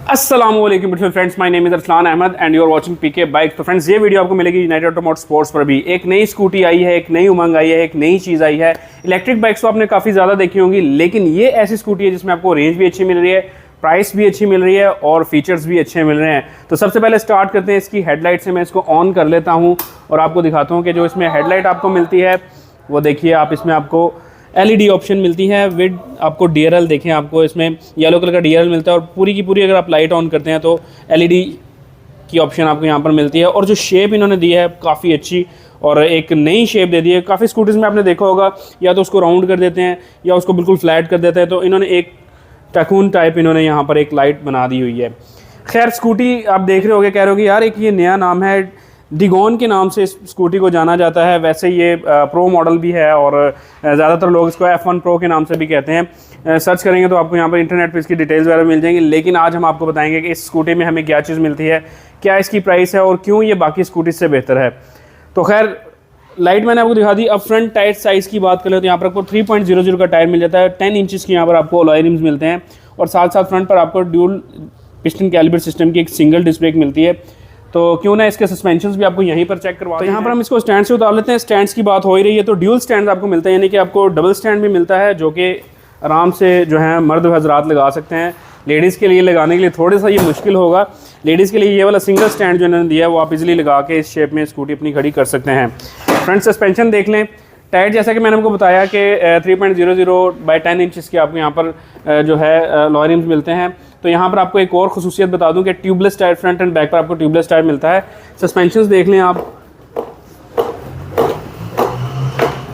अस्सलामुअलैकुम beautiful friends, my name is Arsalan Ahmed and you are watching PK bike. तो friends, ये video आपको मिलेगी यूनाइटेड ऑटो मोटर्स स्पोर्ट्स पर। भी एक नई स्कूटी आई है, एक नई उमंग आई है, एक नई चीज़ आई है। इलेक्ट्रिक बाइक्स तो आपने काफ़ी ज़्यादा देखी होंगी, लेकिन ये ऐसी स्कूटी है जिसमें आपको रेंज भी अच्छी मिल रही है, प्राइस भी अच्छी मिल रही है और फीचर्स भी अच्छे मिल रहे हैं। तो सबसे पहले स्टार्ट करते हैं इसकी हेडलाइट से। मैं इसको ऑन कर लेता हूँ और आपको दिखाता हूँ कि जो इसमें हेडलाइट आपको मिलती है वो देखिए आप। इसमें आपको LED ऑप्शन मिलती है विद आपको DRL, देखें आपको इसमें येलो कलर का DRL मिलता है और पूरी की पूरी अगर आप लाइट ऑन करते हैं तो LED की ऑप्शन आपको यहाँ पर मिलती है। और जो शेप इन्होंने दी है काफ़ी अच्छी और एक नई शेप दे दी है। काफ़ी स्कूटीज़ में आपने देखा होगा या तो उसको राउंड कर देते हैं या उसको बिल्कुल फ्लैट कर देते हैं, तो इन्होंने एक टैकून टाइप इन्होंने यहाँ पर एक लाइट बना दी हुई है। खैर, स्कूटी आप देख रहे होगे, कह रहे होगे यार एक ये नया नाम है, डिगॉन के नाम से इस स्कूटी को जाना जाता है। वैसे ये प्रो मॉडल भी है और ज़्यादातर लोग इसको F1 प्रो के नाम से भी कहते हैं। सर्च करेंगे तो आपको यहाँ पर इंटरनेट पे इसकी डिटेल्स वगैरह मिल जाएंगी। लेकिन आज हम आपको बताएंगे कि इस स्कूटी में हमें क्या चीज़ मिलती है, क्या इसकी प्राइस है और क्यों ये बाकी स्कूटी से बेहतर है। तो खैर, लाइट मैंने आपको दिखा दी। अब फ्रंट टायर साइज़ की बात करें तो यहाँ पर आपको 3.00 का टायर मिल जाता है। 10 इंचज़ के यहाँ पर आपको अलॉय रिम्स मिलते हैं और साथ साथ फ्रंट पर आपको ड्यूल पिस्टन कैलिबर सिस्टम की एक सिंगल डिस्क ब्रेक मिलती है। तो क्यों ना इसके सस्पेंशंस भी आपको यहीं पर चेक करवा। तो यहाँ पर हम इसको स्टैंड से उतार लेते हैं। स्टैंड्स की बात हो ही रही है तो ड्यूल स्टैंड आपको मिलता है, यानी कि आपको डबल स्टैंड भी मिलता है जो कि आराम से जो है मर्द हजरात लगा सकते हैं। लेडीज़ के लिए लगाने के लिए थोड़ा सा ये मुश्किल होगा। लेडीज़ के लिए ये वाला सिंगल स्टैंड जो इन्होंने दिया है वो आप इजीली लगा के इस शेप में स्कूटी अपनी खड़ी कर सकते हैं। फ्रंट सस्पेंशन देख लें। टायर जैसा कि मैंने आपको बताया कि 3.00 बाई 10 इंचज़ के आपको यहाँ पर जो है लॉय रिम्स मिलते हैं। तो यहाँ पर आपको एक और खुसूसियत बता दूं कि tubeless tyre front end back पर आपको ट्यूबलेस टायर मिलता है। सस्पेंशंस देख लें आप,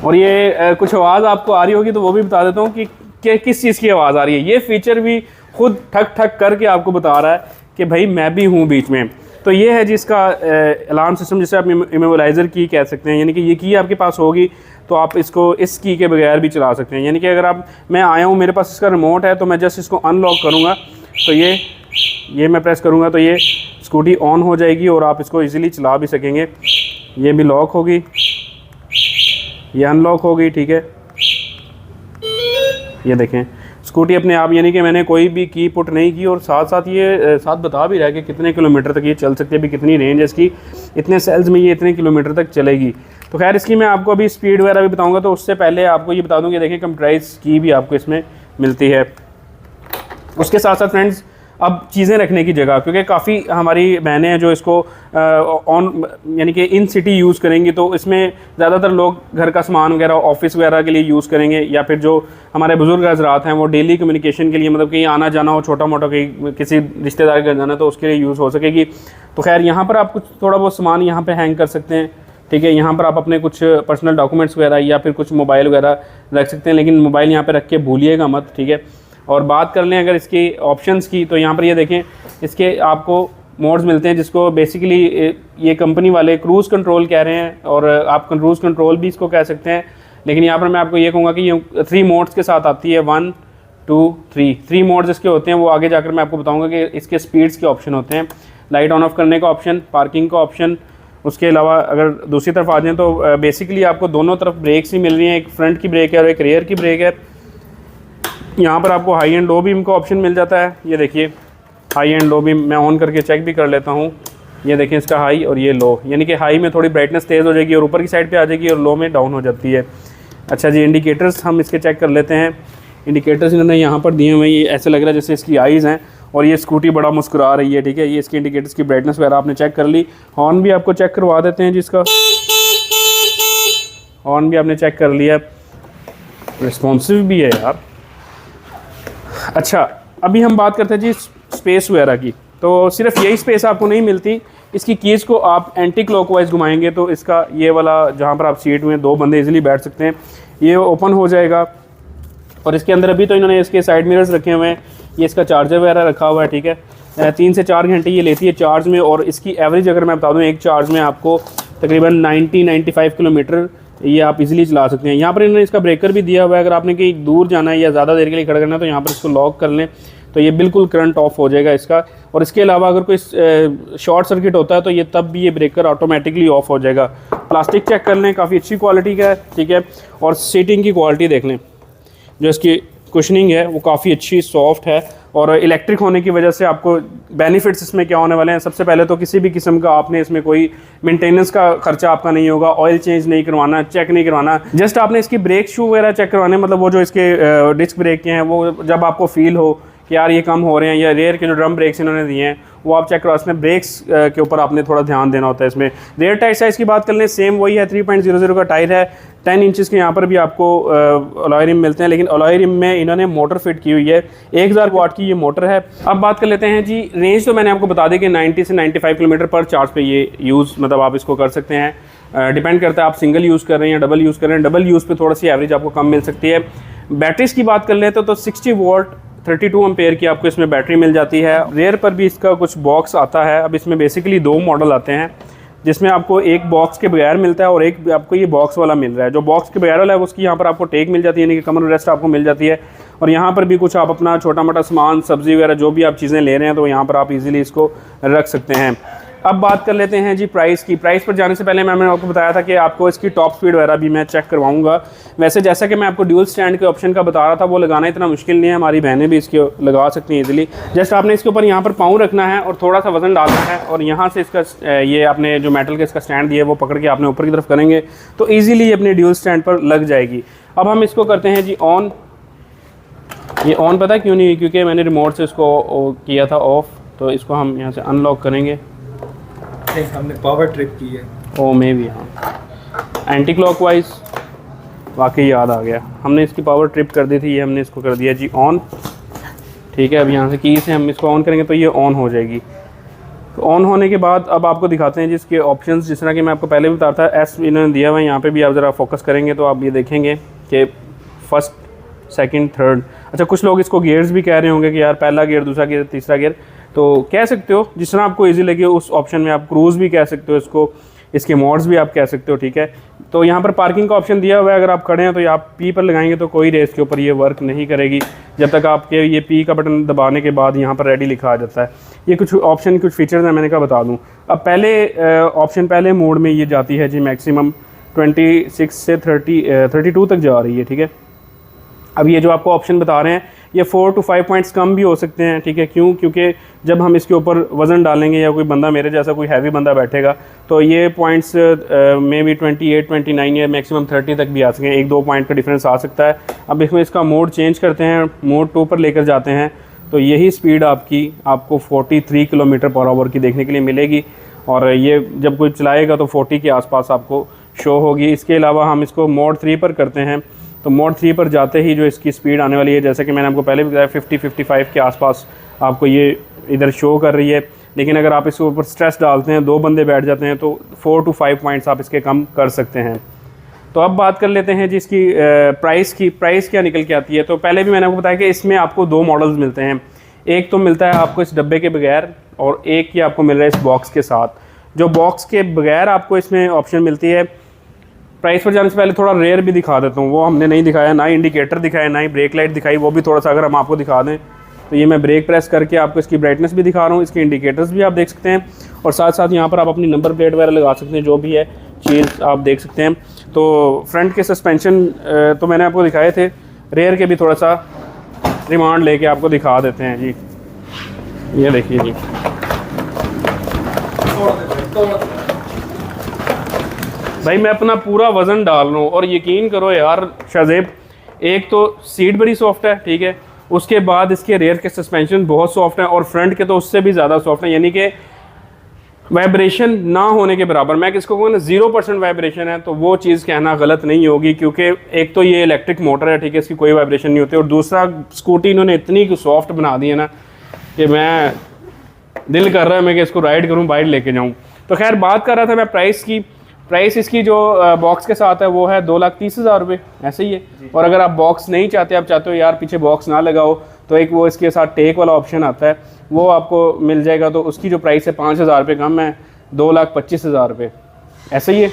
और ये कुछ आवाज़ आपको आ रही होगी तो वो भी बता देता हूँ कि किस चीज़ की आवाज़ आ रही है। ये फीचर भी खुद ठक ठक करके आपको बता रहा है कि भाई मैं भी हूँ बीच में। तो ये है जिसका अलार्म सिस्टम, जिसे आप इमोबलाइज़र की कह सकते हैं, यानी कि ये की आपके पास होगी तो आप इसको इस की के बगैर भी चला सकते हैं। यानी कि अगर मैं आया हूँ, मेरे पास इसका रिमोट है, तो मैं जस्ट इसको अनलॉक करूँगा तो ये मैं प्रेस करूँगा तो ये स्कूटी ऑन हो जाएगी और आप इसको इजीली चला भी सकेंगे। ये भी लॉक होगी, ये अनलॉक होगी, ठीक है। ये देखें स्कूटी अपने आप, यानी कि मैंने कोई भी की पुट नहीं की और साथ साथ ये साथ बता भी रहा है कि कितने किलोमीटर तक ये चल सकती है, भी कितनी रेंज है इसकी, इतने सेल्स में ये इतने किलोमीटर तक चलेगी। तो खैर, इसकी मैं आपको अभी स्पीड वगैरह भी बताऊंगा। तो उससे पहले आपको ये बता दूं कि देखिए कंप्यूटराइज की भी आपको इसमें मिलती है। उसके साथ साथ फ्रेंड्स, अब चीज़ें रखने की जगह, क्योंकि काफ़ी हमारी बहनें हैं जो इसको ऑन यानी कि इन सिटी यूज़ करेंगी, तो इसमें ज़्यादातर लोग घर का सामान वगैरह ऑफिस वगैरह के लिए यूज़ करेंगे, या फिर जो हमारे बुजुर्ग हजरात हैं वो डेली कम्युनिकेशन के लिए, मतलब कहीं आना जाना हो, छोटा मोटा कहीं किसी रिश्तेदार के घर जाना, तो उसके लिए यूज़ हो सकेगी। तो खैर, यहाँ पर आप कुछ थोड़ा बहुत सामान यहाँ पर हैंग कर सकते हैं, ठीक है। यहाँ पर आप अपने कुछ पर्सनल डॉक्यूमेंट्स वगैरह या फिर कुछ मोबाइल वगैरह रख सकते हैं, लेकिन मोबाइल यहाँ पर रख के भूलिएगा मत, ठीक है। और बात कर लें अगर इसकी ऑप्शंस की, तो यहाँ पर ये देखें इसके आपको मोड्स मिलते हैं, जिसको बेसिकली ये कंपनी वाले क्रूज़ कंट्रोल कह रहे हैं और आप क्रूज़ कंट्रोल भी इसको कह सकते हैं। लेकिन यहाँ पर मैं आपको ये कहूँगा कि ये 3 मोड्स के साथ आती है, 1 2 3 मोड्स इसके होते हैं। वो आगे जाकर मैं आपको बताऊँगा कि इसके स्पीड्स के ऑप्शन होते हैं, लाइट ऑन ऑफ करने का ऑप्शन, पार्किंग का ऑप्शन। उसके अलावा अगर दूसरी तरफ आ जाएँ तो बेसिकली आपको दोनों तरफ ब्रेक्स ही मिल रही हैं, एक फ्रंट की ब्रेक है और एक रेयर की ब्रेक है। यहाँ पर आपको हाई एंड लो बीम का ऑप्शन मिल जाता है। ये देखिए हाई एंड लो बीम मैं ऑन करके चेक भी कर लेता हूँ। ये देखें इसका हाई और ये लो, यानी कि हाई में थोड़ी ब्राइटनेस तेज़ हो जाएगी और ऊपर की साइड पे आ जाएगी और लो में डाउन हो जाती है। अच्छा जी, इंडिकेटर्स हम इसके चेक कर लेते हैं। इंडिकेटर्स इन्होंने यहाँ पर दिए हुए हैं, ये ऐसे लग रहा है जैसे इसकी आइज़ हैं और ये स्कूटी बड़ा मुस्कुरा रही है, ठीक है। ये इसके इंडिकेटर्स की ब्राइटनेस वगैरह आपने चेक कर ली। हॉर्न भी आपको चेक करवा देते हैं, जिसका हॉर्न भी आपने चेक कर लिया, रिस्पॉन्सिव भी है यार। अच्छा, अभी हम बात करते हैं जी स्पेस वगैरह की। तो सिर्फ यही स्पेस आपको नहीं मिलती, इसकी कीज़ को आप एंटी क्लॉकवाइज घुमाएंगे तो इसका ये वाला जहाँ पर आप सीट में 2 बंदे इजीली बैठ सकते हैं, ये ओपन हो जाएगा। और इसके अंदर अभी तो इन्होंने इसके साइड मिरर्स रखे हुए हैं, ये इसका चार्जर वगैरह रखा हुआ है, ठीक है। 3 से 4 घंटे ये लेती है चार्ज में, और इसकी एवरेज अगर मैं बता दूँ एक चार्ज में आपको तकरीबन 90-95 किलोमीटर ये आप इजीली चला सकते हैं। यहाँ पर इन्होंने इसका ब्रेकर भी दिया हुआ है, अगर आपने कहीं दूर जाना है या ज़्यादा देर के लिए खड़ा करना है तो यहाँ पर इसको लॉक कर लें तो ये बिल्कुल करंट ऑफ हो जाएगा इसका। और इसके अलावा अगर कोई शॉर्ट सर्किट होता है तो ये तब भी ये ब्रेकर ऑटोमेटिकली ऑफ हो जाएगा। प्लास्टिक चेक कर लें, काफ़ी अच्छी क्वालिटी का है, ठीक है। और सीटिंग की क्वालिटी देख लें, जो इसकी कुशनिंग है वो काफ़ी अच्छी सॉफ्ट है और इलेक्ट्रिक होने की वजह से आपको बेनिफिट्स इसमें क्या होने वाले हैं। सबसे पहले तो किसी भी किस्म का आपने इसमें कोई मेंटेनेंस का खर्चा आपका नहीं होगा, ऑयल चेंज नहीं करवाना, चेक नहीं करवाना, जस्ट आपने इसकी ब्रेक शू वगैरह चेक करवाने, मतलब वो जो इसके डिस्क ब्रेक के हैं वो जब आपको फील हो कि यार ये कम हो रहे हैं, या रेयर के जो ड्रम ब्रेक्स इन्होंने दिए हैं वो आप चेक करवा सकते हैं। ब्रेक्स के ऊपर आपने थोड़ा ध्यान देना होता है इसमें। रेयर टायर साइज़ की बात कर लें, सेम वही है, 3.00 का टायर है, 10 इंचज़ के यहाँ पर भी आपको अलॉय रिम मिलते हैं, लेकिन अलॉय रिम में इन्होंने मोटर फिट की हुई है, 1000 वाट की ये मोटर है। अब बात कर लेते हैं जी रेंज, तो मैंने आपको बता दी कि 90 से 95 किलोमीटर पर चार्ज पे ये यूज़ मतलब आप इसको कर सकते हैं। डिपेंड करता है आप सिंगल यूज़ कर रहे हैं या डबल यूज़ कर रहे हैं। डबल यूज़ पे थोड़ा सी एवरेज आपको कम मिल सकती है। बैटरीज की बात कर लेते तो 60 वोल्ट 32 एम्पेयर की आपको इसमें बैटरी मिल जाती है। रेयर पर भी इसका कुछ बॉक्स आता है। अब इसमें बेसिकली 2 मॉडल आते हैं, जिसमें आपको एक बॉक्स के बगैर मिलता है और एक आपको ये बॉक्स वाला मिल रहा है। जो बॉक्स के बगैर वाला है उसकी यहाँ पर आपको टेक मिल जाती है, यानी कि कमर रेस्ट आपको मिल जाती है। और यहाँ पर भी कुछ आप अपना छोटा मोटा सामान, सब्ज़ी वगैरह जो भी आप चीज़ें ले रहे हैं तो यहाँ पर आप इजीली इसको रख सकते हैं। अब बात कर लेते हैं जी प्राइस की। प्राइस पर जाने से पहले मैंने आपको बताया था कि आपको इसकी टॉप स्पीड वगैरह भी मैं चेक करवाऊंगा। वैसे जैसा कि मैं आपको ड्यूल स्टैंड के ऑप्शन का बता रहा था, वो लगाना इतना मुश्किल नहीं है, हमारी बहनें भी इसके लगा सकती हैं इजीली। जस्ट आपने इसके ऊपर यहाँ पर पाँव रखना है और थोड़ा सा वजन डालना है, और यहाँ से इसका ये आपने जो मेटल का इसका स्टैंड दिया है वो पकड़ के आपने ऊपर की तरफ करेंगे तो ईजिली ये अपने ड्यूल स्टैंड पर लग जाएगी। अब हम इसको करते हैं जी ऑन। ये ऑन पता क्यों नहीं, क्योंकि मैंने रिमोट से इसको किया था ऑफ, तो इसको हम यहाँ से अनलॉक करेंगे। हमने पावर ट्रिप की है। ओ मे भी, हाँ, एंटी क्लॉकवाइज, वाकई याद आ गया, हमने इसकी पावर ट्रिप कर दी थी। ये हमने इसको कर दिया जी ऑन, ठीक है। अब यहाँ से की से हम इसको ऑन करेंगे तो ये ऑन हो जाएगी। तो ऑन होने के बाद अब आपको दिखाते हैं जिसके ऑप्शंस, जिस तरह कि मैं आपको पहले भी बताता था, एस इन्होंने दिया हुआ है। यहाँ पे भी आप ज़रा फोकस करेंगे तो आप ये देखेंगे कि फर्स्ट, सेकंड, थर्ड, अच्छा कुछ लोग इसको गियर्स भी कह रहे होंगे कि यार पहला गियर, दूसरा गियर, तीसरा गियर, तो कह सकते हो जिस तरह आपको इजी लगे उस ऑप्शन में। आप क्रूज़ भी कह सकते हो इसको, इसके मोड्स भी आप कह सकते हो, ठीक है। तो यहाँ पर पार्किंग का ऑप्शन दिया हुआ है, अगर आप खड़े हैं तो आप पी पर लगाएंगे तो कोई रेस के ऊपर ये वर्क नहीं करेगी जब तक आपके ये पी का बटन दबाने के बाद यहाँ पर रेडी लिखा आ जाता है। ये कुछ ऑप्शन, कुछ फीचर्स हैं, मैंने कहा बता दूँ। अब पहले ऑप्शन, पहले मोड में ये जाती है जी मैक्सिमम 26 से 32 तक जा रही है, ठीक है। अब ये जो आपको ऑप्शन बता रहे हैं ये 4 to 5 पॉइंट्स कम भी हो सकते हैं, ठीक है। क्यों? क्योंकि जब हम इसके ऊपर वज़न डालेंगे या कोई बंदा मेरे जैसा कोई हैवी बंदा बैठेगा तो ये पॉइंट्स में भी 28, 29 या मैक्सिमम 30 तक भी आ सकें, 1-2 पॉइंट का डिफरेंस आ सकता है। अब इसमें इसका मोड चेंज करते हैं, मोड 2 पर लेकर जाते हैं तो यही स्पीड आपको 43 किलोमीटर पर आवर की देखने के लिए मिलेगी, और ये जब कोई चलाएगा तो 40 के आसपास आपको शो होगी। इसके अलावा हम इसको मोड 3 पर करते हैं तो मोड 3 पर जाते ही जो इसकी स्पीड आने वाली है, जैसे कि मैंने आपको पहले भी बताया, 50-55 के आसपास आपको ये इधर शो कर रही है। लेकिन अगर आप इसके ऊपर स्ट्रेस डालते हैं, 2 बंदे बैठ जाते हैं, तो 4 to 5 पॉइंट्स आप इसके कम कर सकते हैं। तो अब बात कर लेते हैं जिसकी प्राइस की। प्राइस क्या निकल के आती है, तो पहले भी मैंने आपको बताया कि इसमें आपको 2 मॉडल्स मिलते हैं। एक तो मिलता है आपको इस डब्बे के बगैर, और एक ही आपको मिल रहा है इस बॉक्स के साथ। जो बॉक्स के बगैर आपको इसमें ऑप्शन मिलती है, प्राइस पर जाने से पहले थोड़ा रेयर भी दिखा देता हूँ, वो हमने नहीं दिखाया, ना इंडिकेटर दिखाया, ना ही ब्रेक लाइट दिखाई, वो भी थोड़ा सा अगर हम आपको दिखा दें तो ये मैं ब्रेक प्रेस करके आपको इसकी ब्राइटनेस भी दिखा रहा हूँ, इसके इंडिकेटर्स भी आप देख सकते हैं, और साथ साथ यहाँ पर आप अपनी नंबर प्लेट वगैरह लगा सकते हैं, जो भी है चीज़ आप देख सकते हैं। तो फ्रंट के सस्पेंशन तो मैंने आपको दिखाए थे, रेयर के भी थोड़ा सा रिमांड लेके आपको दिखा देते हैं जी। ये देखिए जी, भाई मैं अपना पूरा वज़न डाल रहा हूँ, और यकीन करो यार शाज़ेब, एक तो सीट बड़ी सॉफ्ट है, ठीक है, उसके बाद इसके रेयर के सस्पेंशन बहुत सॉफ्ट हैं, और फ्रंट के तो उससे भी ज़्यादा सॉफ्ट हैं, यानी कि वाइब्रेशन ना होने के बराबर। मैं किसको कहूँ ना, 0% वाइब्रेशन है, तो वो चीज़ कहना गलत नहीं होगी, क्योंकि एक तो ये इलेक्ट्रिक मोटर है, ठीक है, इसकी कोई वाइब्रेशन नहीं होती, और दूसरा स्कूटी इन्होंने इतनी सॉफ्ट बना दी है ना कि मैं दिल कर रहा है मैं कि इसको राइड करूँ, बाइक लेके जाऊँ। तो खैर बात कर रहा था मैं प्राइस की। प्राइस इसकी जो बॉक्स के साथ है वो है 2,30,000 रुपये, ऐसे ही है। और अगर आप बॉक्स नहीं चाहते, आप चाहते हो यार पीछे बॉक्स ना लगाओ, तो एक वो इसके साथ टेक वाला ऑप्शन आता है, वो आपको मिल जाएगा। तो उसकी जो प्राइस है 5,000 रुपये कम है, 2,25,000 रुपये, ऐसे ही है।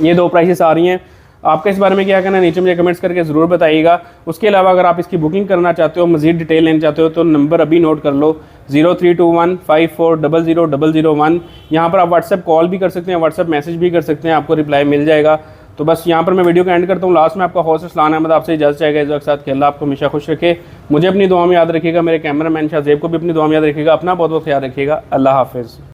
ये 2 प्राइसेस आ रही हैं। आपका इस बारे में क्या कहना है नीचे मुझे कमेंट्स करके ज़रूर बताइएगा। उसके अलावा अगर आप इसकी बुकिंग करना चाहते हो, मज़ीद डिटेल लेना चाहते हो, तो नंबर अभी नोट कर लो, 0321540001। यहाँ पर आप व्हाट्सएप कॉल भी कर सकते हैं, व्हाट्सएप मैसेज भी कर सकते हैं, आपको रिप्लाई मिल जाएगा। तो बस यहाँ पर मैं वीडियो को एंड करता हूँ। लास्ट में आपका होस्ट अस्लान अहमद आपसे इजाज़त चाहेगा इस वक्त साथ कि अल्लाह आपको हमेशा खुश रखे। मुझे अपनी दुआ में याद रखिएगा, मेरे कैमरामैन शाहजेब को भी अपनी दुआ में याद रखिएगा। अपना बहुत बहुत ख्याल रखिएगा। अल्लाह हाफिज़।